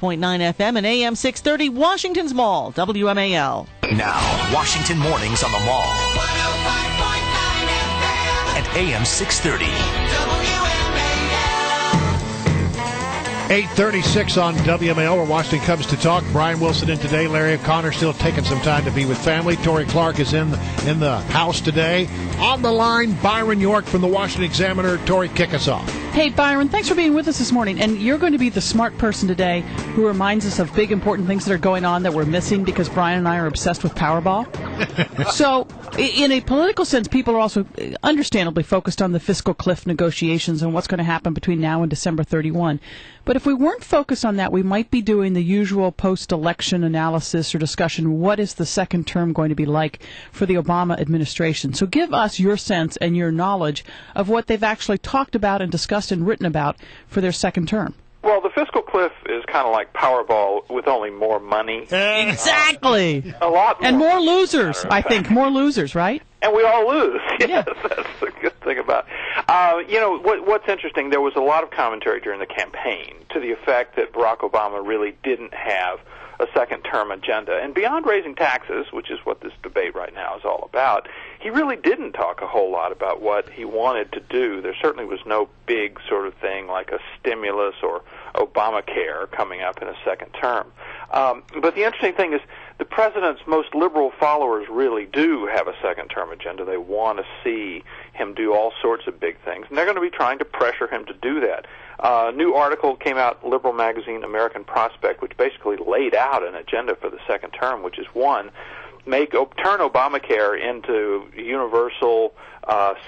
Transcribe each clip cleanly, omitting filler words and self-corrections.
.9 FM and AM 630, Washington's Mall, WMAL. Now, Washington mornings on the Mall. 105.9 FM. And AM 630. WMAL. 8:36 on WMAL, where Washington comes to talk. Brian Wilson in today. Larry O'Connor still taking some time to be with family. Tori Clark is in the house today. On the line, Byron York from the Washington Examiner. Tori, kick us off. Hey, Byron, thanks for being with us this morning. And you're going to be the smart person today who reminds us of big, important things that are going on that we're missing because Brian and I are obsessed with Powerball. So, in a political sense, people are also understandably focused on the fiscal cliff negotiations and what's going to happen between now and December 31. But if we weren't focused on that, we might be doing the usual post-election analysis or discussion. What is the second term going to be like for the Obama administration? So give us your sense and your knowledge of what they've actually talked about and discussed and written about for their second term. Well, the fiscal cliff is kind of like Powerball with only more money. Exactly. A lot more. And more losers, I think. More losers, right? And we all lose. Yeah. Yes, that's the good thing about it. What's interesting, there was a lot of commentary during the campaign to the effect that Barack Obama really didn't have a second-term agenda. And beyond raising taxes, which is what this debate right now is all about, he really didn't talk a whole lot about what he wanted to do. There certainly was no big sort of thing like a stimulus or Obamacare coming up in a second term. But the interesting thing is the president's most liberal followers really do have a second-term agenda. They want to see him do all sorts of big things, and they're going to be trying to pressure him to do that. A new article came out, liberal magazine American Prospect, which basically laid out an agenda for the second term, which is one, turn Obamacare into universal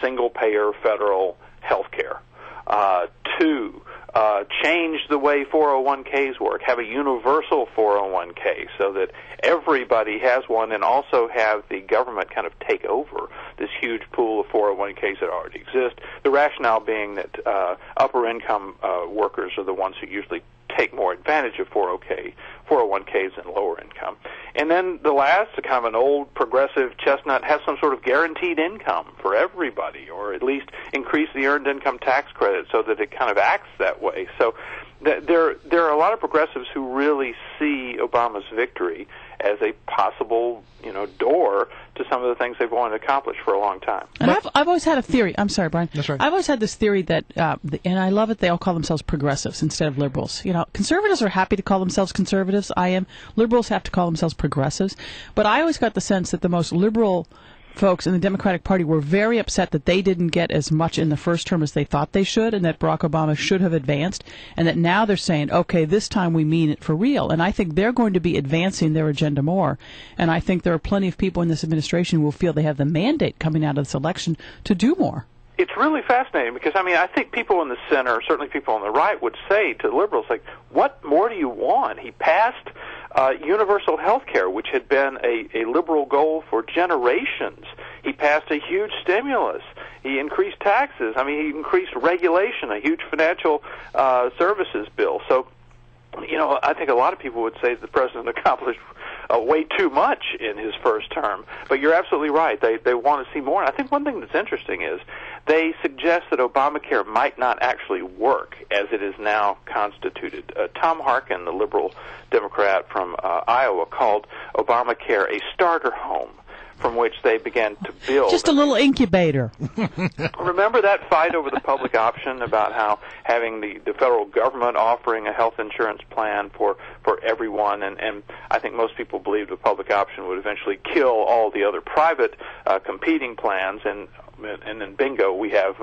single-payer federal health care. Two, change the way 401ks work, have a universal 401k so that everybody has one, and also have the government kind of take over this huge pool of 401ks that already exist. The rationale being that upper income workers are the ones who usually take more advantage of 401ks than lower income. And then the last, kind of an old progressive chestnut, has some sort of guaranteed income for everybody, or at least increase the earned income tax credit so that it kind of acts that way. So there are a lot of progressives who really see Obama's victory as a possible, door to some of the things they've wanted to accomplish for a long time. And I've always had a theory. I'm sorry, Brian. That's right. I've always had this theory that, and I love it, they all call themselves progressives instead of liberals. Conservatives are happy to call themselves conservatives. I am. Liberals have to call themselves progressives. But I always got the sense that the most liberal folks in the Democratic Party were very upset that they didn't get as much in the first term as they thought they should, and that Barack Obama should have advanced, and that now they're saying, okay, this time we mean it for real. And I think they're going to be advancing their agenda more. And I think there are plenty of people in this administration who will feel they have the mandate coming out of this election to do more. It's really fascinating because, I think people in the center, certainly people on the right, would say to liberals, like, what more do you want? He passed universal health care, which had been a liberal goal for generations. He passed a huge stimulus. He increased taxes. He increased regulation, a huge financial services bill. So, I think a lot of people would say that the president accomplished way too much in his first term. But you're absolutely right. They want to see more. And I think one thing that's interesting is they suggest that Obamacare might not actually work as it is now constituted. Tom Harkin, the liberal Democrat from Iowa, called Obamacare a starter home from which they began to build. Just a little incubator. Remember that fight over the public option about how having the federal government offering a health insurance plan for everyone, and I think most people believed the public option would eventually kill all the other private competing plans, and then bingo, we have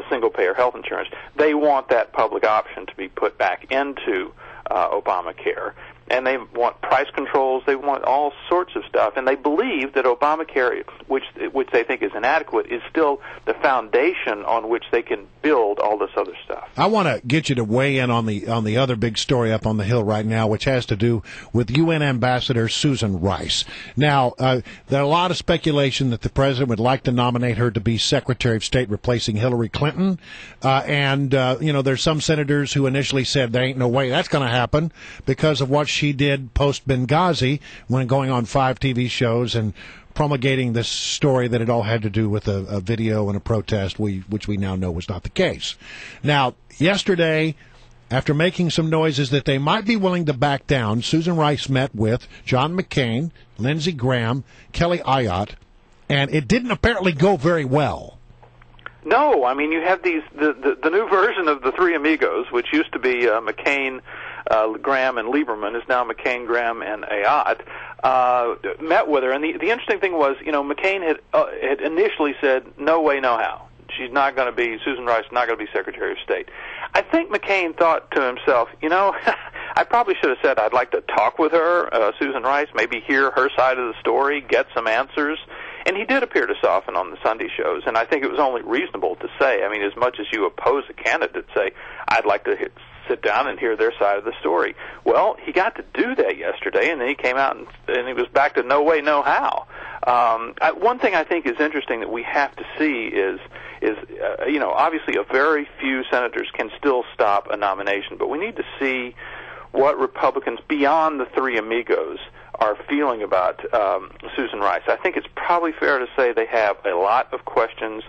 single-payer health insurance. They want that public option to be put back into Obamacare. And they want price controls. They want all sorts of stuff. And they believe that Obamacare, which they think is inadequate, is still the foundation on which they can build all this other stuff. I want to get you to weigh in on the other big story up on the Hill right now, which has to do with UN Ambassador Susan Rice. Now, there are a lot of speculation that the president would like to nominate her to be Secretary of State, replacing Hillary Clinton. There's some senators who initially said there ain't no way that's going to happen because of what she did post-Benghazi when going on 5 TV shows and promulgating this story that it all had to do with a video and a protest, which we now know was not the case. Now, yesterday, after making some noises that they might be willing to back down, Susan Rice met with John McCain, Lindsey Graham, Kelly Ayotte, and it didn't apparently go very well. No, I mean, you have the new version of the Three Amigos, which used to be McCain, Graham, and Lieberman, is now McCain, Graham, and Ayotte, met with her. And the interesting thing was, McCain had initially said, no way, no how. Susan Rice is not going to be Secretary of State. I think McCain thought to himself, I probably should have said I'd like to talk with her, Susan Rice, maybe hear her side of the story, get some answers. And he did appear to soften on the Sunday shows, and I think it was only reasonable to say, I mean, as much as you oppose a candidate, say, I'd like to sit down and hear their side of the story. Well, he got to do that yesterday, and then he came out and he was back to no way, no how. One thing I think is interesting that we have to see is obviously a very few senators can still stop a nomination, but we need to see what Republicans beyond the Three Amigos are feeling about Susan Rice. I think it's probably fair to say they have a lot of questions.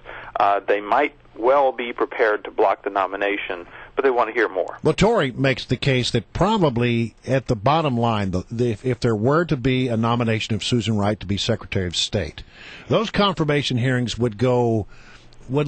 They might well be prepared to block the nomination, but they want to hear more. Well, Tory makes the case that probably at the bottom line, if there were to be a nomination of Susan Rice to be Secretary of State, those confirmation hearings would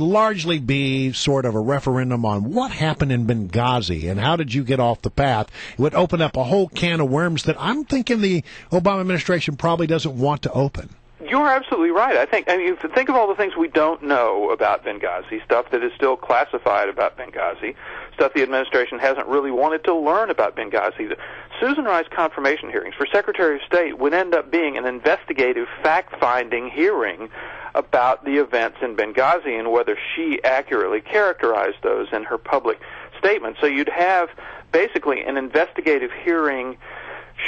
largely be sort of a referendum on what happened in Benghazi and how did you get off the path. It would open up a whole can of worms that I'm thinking the Obama administration probably doesn't want to open. You're absolutely right. I mean, think of all the things we don't know about Benghazi, stuff that is still classified about Benghazi, stuff the administration hasn't really wanted to learn about Benghazi. The Susan Rice confirmation hearings for Secretary of State would end up being an investigative, fact-finding hearing about the events in Benghazi and whether she accurately characterized those in her public statement. So you'd have basically an investigative hearing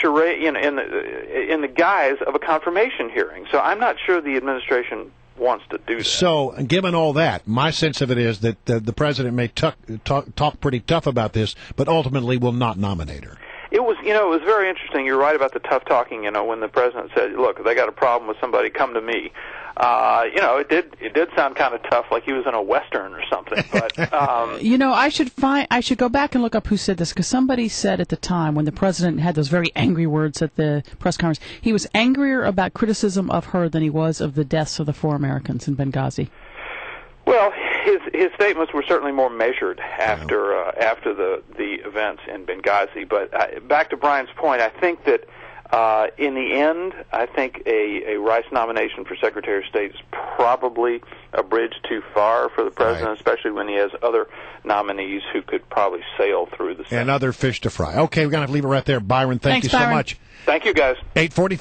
charade in the guise of a confirmation hearing. So I'm not sure the administration wants to do that. So, given all that, my sense of it is that the president may talk pretty tough about this, but ultimately will not nominate her. It was very interesting. You're right about the tough talking. When the president said, "Look, if they got a problem with somebody, come to me." It did sound kind of tough, like he was in a Western or something. But I should go back and look up who said this, because somebody said at the time when the president had those very angry words at the press conference, he was angrier about criticism of her than he was of the deaths of the 4 Americans in Benghazi. Well, his statements were certainly more measured after the events in Benghazi. But back to Brian's point, I think that in the end, I think a Rice nomination for Secretary of State is probably a bridge too far for the president, especially when he has other nominees who could probably sail through the Senate. And other fish to fry. Okay, we're going to have to leave it right there. Byron, thank you so much. Thank you, guys. 8:44.